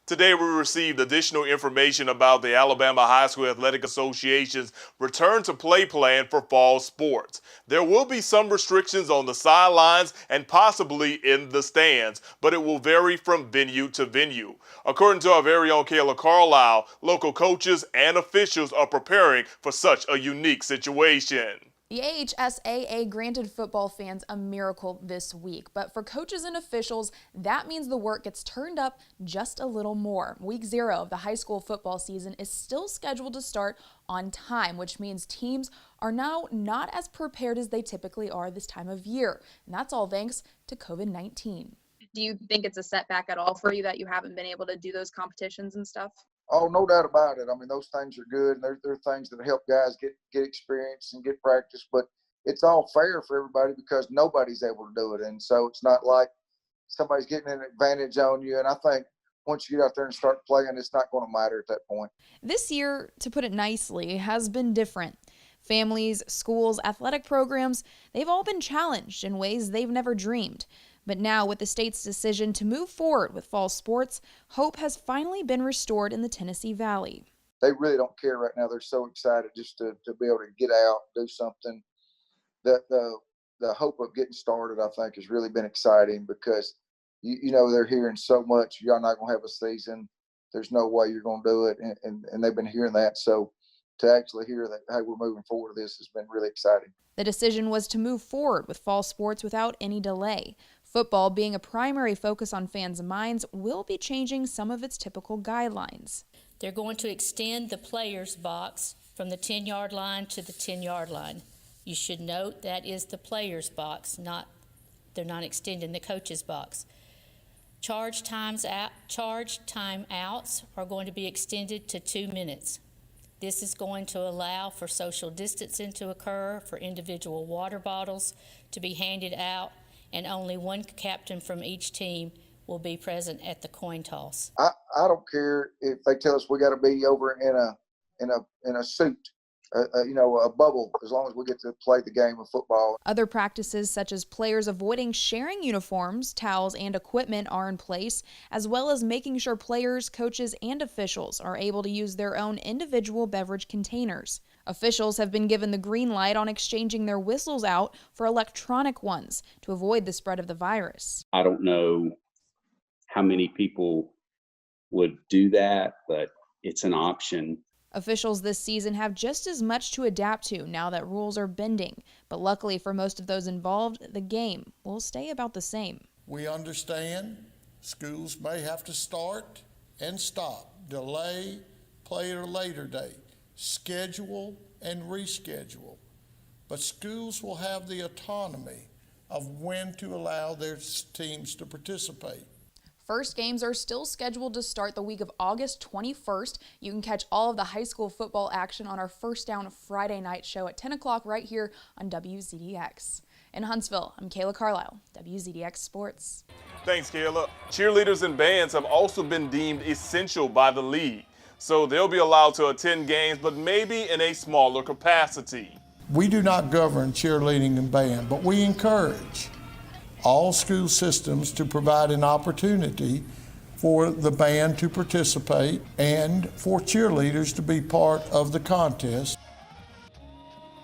Today we received additional information about the Alabama High School Athletic Association's return to play plan for fall sports. There will be some restrictions on the sidelines and possibly in the stands, but it will vary from venue to venue. According to our very own Kayla Carlile, local coaches and officials are preparing for such a unique situation. The AHSAA granted football fans a miracle this week, but for coaches and officials, that means the work gets turned up just a little more. Week 0 of the high school football season is still scheduled to start on time, which means teams are now not as prepared as they typically are this time of year, and that's all thanks to COVID-19. Do you think it's a setback at all for you that you haven't been able to do those competitions and stuff? Oh, no doubt about it. I mean, those things are good, and they're things that help guys get experience and get practice. But it's all fair for everybody because nobody's able to do it, and so it's not like somebody's getting an advantage on you. And I think once you get out there and start playing, it's not going to matter at that point. This year, to put it nicely, has been different. Families, schools, athletic programs, they've all been challenged in ways they've never dreamed. But now, with the state's decision to move forward with fall sports, hope has finally been restored in the Tennessee Valley. They really don't care right now. They're so excited just to be able to get out, do something. The hope of getting started, I think, has really been exciting because, you know, they're hearing so much, y'all not going to have a season. There's no way you're going to do it. And they've been hearing that. So to actually hear that, hey, we're moving forward to this has been really exciting. The decision was to move forward with fall sports without any delay. Football, being a primary focus on fans' minds, will be changing some of its typical guidelines. They're going to extend the players' box from the 10-yard line to the 10-yard line. You should note that is the players' box, they're not extending the coach's box. Charge timeouts are going to be extended to 2 minutes. This is going to allow for social distancing to occur, for individual water bottles to be handed out, and only one captain from each team will be present at the coin toss. I don't care if they tell us we got to be over in a suit, a bubble, as long as we get to play the game of football. Other practices such as players avoiding sharing uniforms, towels, and equipment are in place, as well as making sure players, coaches, and officials are able to use their own individual beverage containers. Officials have been given the green light on exchanging their whistles out for electronic ones to avoid the spread of the virus. I don't know how many people would do that, but it's an option. Officials this season have just as much to adapt to now that rules are bending, but luckily for most of those involved, the game will stay about the same. We understand schools may have to start and stop, delay, play at a later date, schedule and reschedule, but schools will have the autonomy of when to allow their teams to participate. First games are still scheduled to start the week of August 21st. You can catch all of the high school football action on our First Down Friday night show at 10 o'clock right here on WZDX. In Huntsville, I'm Kayla Carlile, WZDX Sports. Thanks, Kayla. Cheerleaders and bands have also been deemed essential by the league, so they'll be allowed to attend games, but maybe in a smaller capacity. We do not govern cheerleading and band, but we encourage all school systems to provide an opportunity for the band to participate and for cheerleaders to be part of the contest.